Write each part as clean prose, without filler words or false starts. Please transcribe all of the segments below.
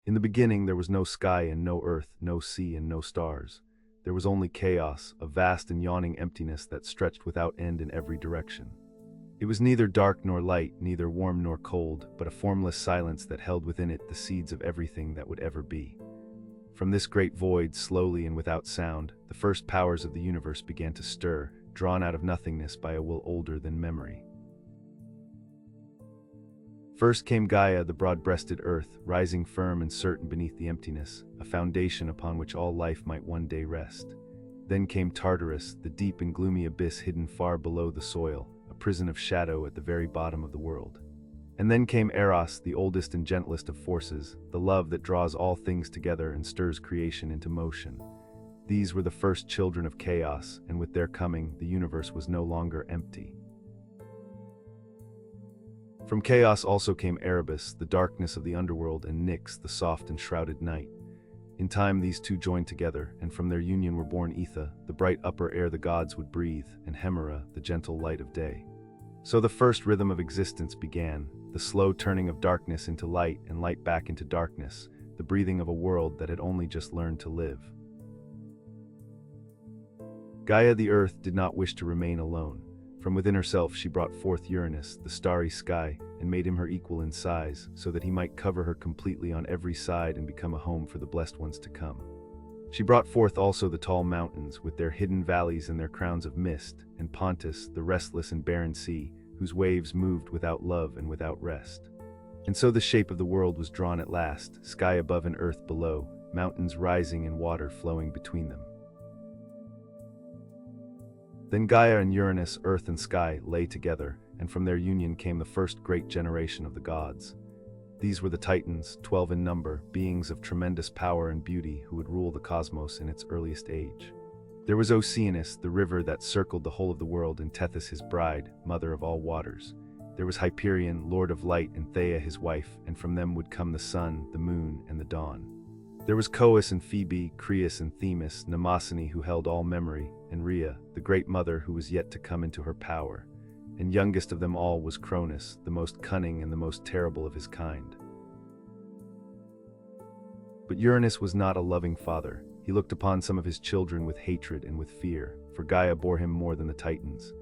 In the beginning there was no sky and no earth, no sea and no stars. There was only chaos, a vast and yawning emptiness that stretched without end in every direction. It was neither dark nor light, neither warm nor cold, but a formless silence that held within it the seeds of everything that would ever be. From this great void, slowly and without sound, the first powers of the universe began to stir, drawn out of nothingness by a will older than memory. First came Gaia, the broad-breasted earth, rising firm and certain beneath the emptiness, a foundation upon which all life might one day rest. Then came Tartarus, the deep and gloomy abyss hidden far below the soil, a prison of shadow at the very bottom of the world. And then came Eros, the oldest and gentlest of forces, the love that draws all things together and stirs creation into motion. These were the first children of chaos, and with their coming, the universe was no longer empty. From chaos also came Erebus, the darkness of the underworld, and Nyx, the soft and shrouded night. In time these two joined together, and from their union were born Ether, the bright upper air the gods would breathe, and Hemera, the gentle light of day. So the first rhythm of existence began, the slow turning of darkness into light and light back into darkness, the breathing of a world that had only just learned to live. Gaia the Earth did not wish to remain alone. From within herself she brought forth Uranus, the starry sky, and made him her equal in size, so that he might cover her completely on every side and become a home for the blessed ones to come. She brought forth also the tall mountains, with their hidden valleys and their crowns of mist, and Pontus, the restless and barren sea, whose waves moved without love and without rest. And so the shape of the world was drawn at last, sky above and earth below, mountains rising and water flowing between them. Then Gaia and Uranus, earth and sky, lay together, and from their union came the first great generation of the gods. These were the Titans, 12 in number, beings of tremendous power and beauty who would rule the cosmos in its earliest age. There was Oceanus, the river that circled the whole of the world, and Tethys his bride, mother of all waters. There was Hyperion, lord of light, and Theia his wife, and from them would come the sun, the moon, and the dawn. There was Coeus and Phoebe, Creus and Themis, Mnemosyne who held all memory, and Rhea, the great mother who was yet to come into her power. And youngest of them all was Cronus, the most cunning and the most terrible of his kind. But Uranus was not a loving father. He looked upon some of his children with hatred and with fear, for Gaia bore him more than the Titans.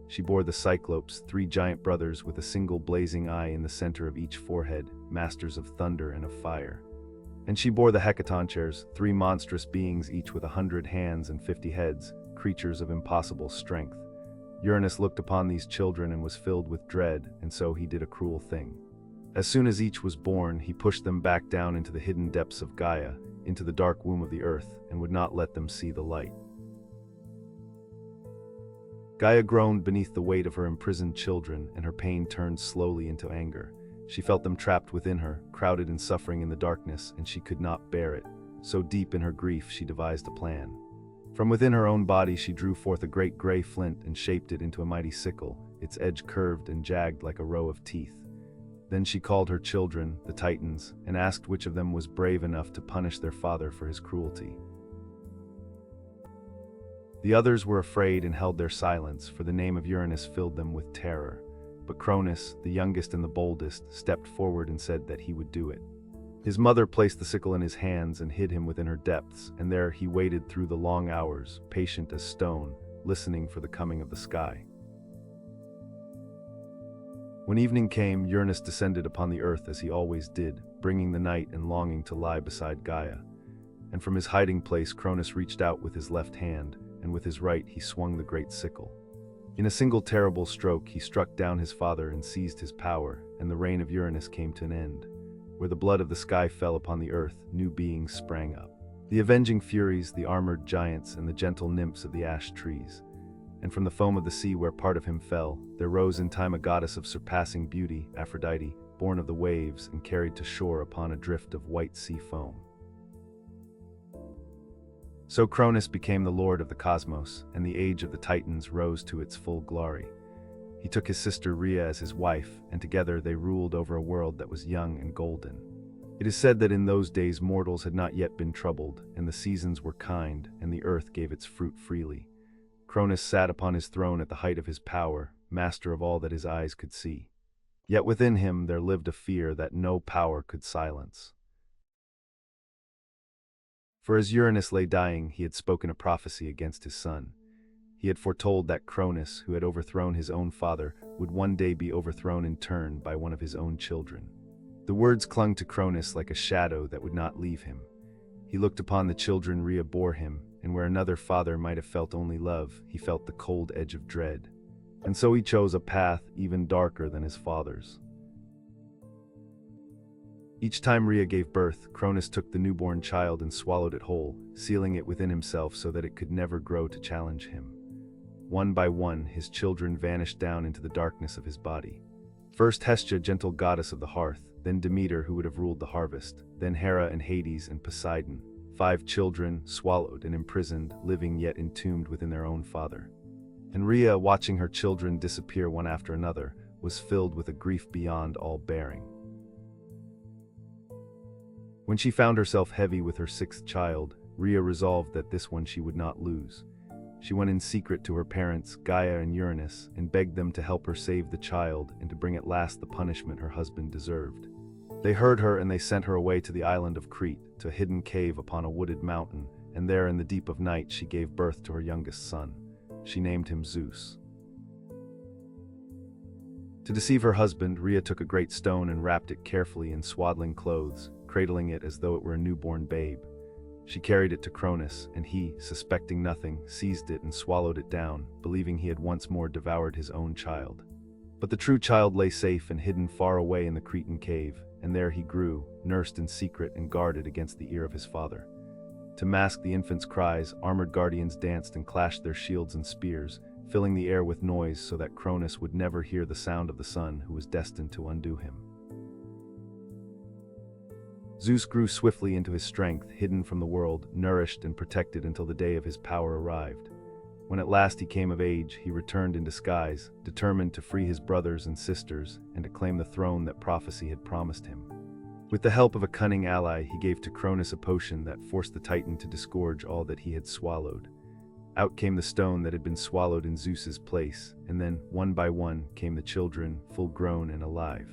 She bore the Cyclopes, 3 giant brothers with a single blazing eye in the center of each forehead, masters of thunder and of fire. And she bore the Hecatoncheires, 3 monstrous beings each with 100 hands and 50 heads, creatures of impossible strength. Uranus looked upon these children and was filled with dread, and so he did a cruel thing. As soon as each was born, he pushed them back down into the hidden depths of Gaia, into the dark womb of the earth, and would not let them see the light. Gaia groaned beneath the weight of her imprisoned children, and her pain turned slowly into anger. She felt them trapped within her, crowded and suffering in the darkness, and she could not bear it. So deep in her grief she devised a plan. From within her own body she drew forth a great gray flint and shaped it into a mighty sickle, its edge curved and jagged like a row of teeth. Then she called her children, the Titans, and asked which of them was brave enough to punish their father for his cruelty. The others were afraid and held their silence, for the name of Uranus filled them with terror. But Cronus, the youngest and the boldest, stepped forward and said that he would do it. His mother placed the sickle in his hands and hid him within her depths, and there he waited through the long hours, patient as stone, listening for the coming of the sky. When evening came, Uranus descended upon the earth as he always did, bringing the night and longing to lie beside Gaia. And from his hiding place Cronus reached out with his left hand, and with his right he swung the great sickle. In a single terrible stroke he struck down his father and seized his power, and the reign of Uranus came to an end. Where the blood of the sky fell upon the earth, new beings sprang up. The avenging Furies, the armored giants, and the gentle nymphs of the ash trees. And from the foam of the sea where part of him fell, there rose in time a goddess of surpassing beauty, Aphrodite, born of the waves and carried to shore upon a drift of white sea foam. So Cronus became the lord of the cosmos, and the age of the Titans rose to its full glory. He took his sister Rhea as his wife, and together they ruled over a world that was young and golden. It is said that in those days mortals had not yet been troubled, and the seasons were kind, and the earth gave its fruit freely. Cronus sat upon his throne at the height of his power, master of all that his eyes could see. Yet within him there lived a fear that no power could silence. For as Uranus lay dying, he had spoken a prophecy against his son. He had foretold that Cronus, who had overthrown his own father, would one day be overthrown in turn by one of his own children. The words clung to Cronus like a shadow that would not leave him. He looked upon the children Rhea bore him, and where another father might have felt only love, he felt the cold edge of dread. And so he chose a path even darker than his father's. Each time Rhea gave birth, Cronus took the newborn child and swallowed it whole, sealing it within himself so that it could never grow to challenge him. One by one, his children vanished down into the darkness of his body. First Hestia, gentle goddess of the hearth, then Demeter, who would have ruled the harvest, then Hera and Hades and Poseidon. 5 children, swallowed and imprisoned, living yet entombed within their own father. And Rhea, watching her children disappear one after another, was filled with a grief beyond all bearing. When she found herself heavy with her 6th child, Rhea resolved that this one she would not lose. She went in secret to her parents, Gaia and Uranus, and begged them to help her save the child and to bring at last the punishment her husband deserved. They heard her and they sent her away to the island of Crete, to a hidden cave upon a wooded mountain, and there in the deep of night she gave birth to her youngest son. She named him Zeus. To deceive her husband, Rhea took a great stone and wrapped it carefully in swaddling clothes, cradling it as though it were a newborn babe. She carried it to Cronus, and he, suspecting nothing, seized it and swallowed it down, believing he had once more devoured his own child. But the true child lay safe and hidden far away in the Cretan cave, and there he grew, nursed in secret and guarded against the ear of his father. To mask the infant's cries, armored guardians danced and clashed their shields and spears, filling the air with noise so that Cronus would never hear the sound of the son who was destined to undo him. Zeus grew swiftly into his strength, hidden from the world, nourished and protected until the day of his power arrived. When at last he came of age, he returned in disguise, determined to free his brothers and sisters and to claim the throne that prophecy had promised him. With the help of a cunning ally, he gave to Cronus a potion that forced the Titan to disgorge all that he had swallowed. Out came the stone that had been swallowed in Zeus's place, and then, one by one, came the children, full-grown and alive.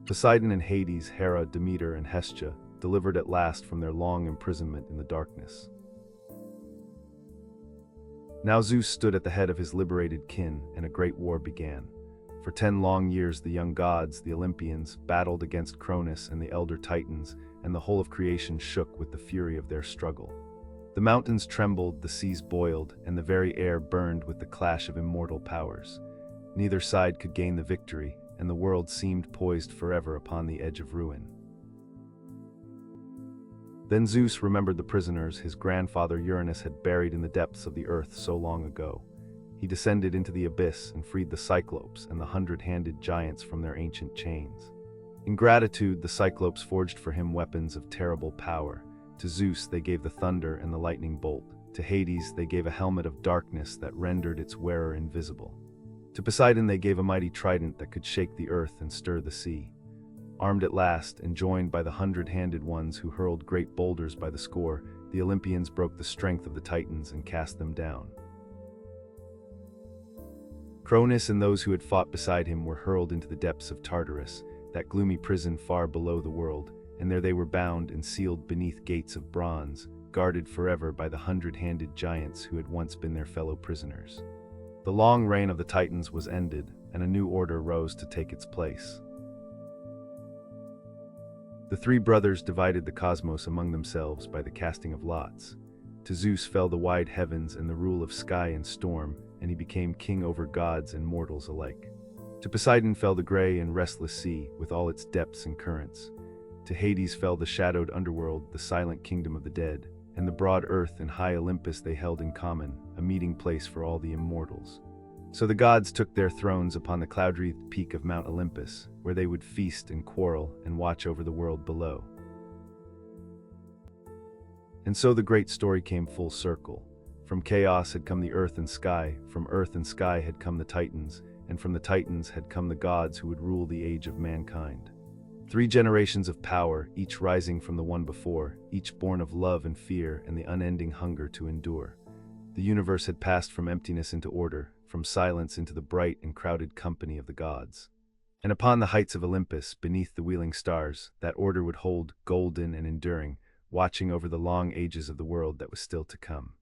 Poseidon and Hades, Hera, Demeter, and Hestia, delivered at last from their long imprisonment in the darkness. Now Zeus stood at the head of his liberated kin, and a great war began. For 10 long years the young gods, the Olympians, battled against Cronus and the elder Titans, and the whole of creation shook with the fury of their struggle. The mountains trembled, the seas boiled, and the very air burned with the clash of immortal powers. Neither side could gain the victory, and the world seemed poised forever upon the edge of ruin. Then Zeus remembered the prisoners his grandfather Uranus had buried in the depths of the earth so long ago. He descended into the abyss and freed the Cyclopes and the 100-handed giants from their ancient chains. In gratitude, the Cyclopes forged for him weapons of terrible power. To Zeus they gave the thunder and the lightning bolt. To Hades they gave a helmet of darkness that rendered its wearer invisible. To Poseidon they gave a mighty trident that could shake the earth and stir the sea. Armed at last, and joined by the 100-handed ones who hurled great boulders by the score, the Olympians broke the strength of the Titans and cast them down. Cronus and those who had fought beside him were hurled into the depths of Tartarus, that gloomy prison far below the world, and there they were bound and sealed beneath gates of bronze, guarded forever by the 100-handed giants who had once been their fellow prisoners. The long reign of the Titans was ended, and a new order rose to take its place. The 3 brothers divided the cosmos among themselves by the casting of lots. To Zeus fell the wide heavens and the rule of sky and storm, and he became king over gods and mortals alike. To Poseidon fell the gray and restless sea, with all its depths and currents. To Hades fell the shadowed underworld, the silent kingdom of the dead, and the broad earth and high Olympus they held in common, a meeting place for all the immortals. So the gods took their thrones upon the cloud-wreathed peak of Mount Olympus, where they would feast and quarrel and watch over the world below. And so the great story came full circle. From chaos had come the earth and sky, from earth and sky had come the Titans, and from the Titans had come the gods who would rule the age of mankind. 3 generations of power, each rising from the one before, each born of love and fear and the unending hunger to endure. The universe had passed from emptiness into order, from silence into the bright and crowded company of the gods. And upon the heights of Olympus, beneath the wheeling stars, that order would hold, golden and enduring, watching over the long ages of the world that was still to come.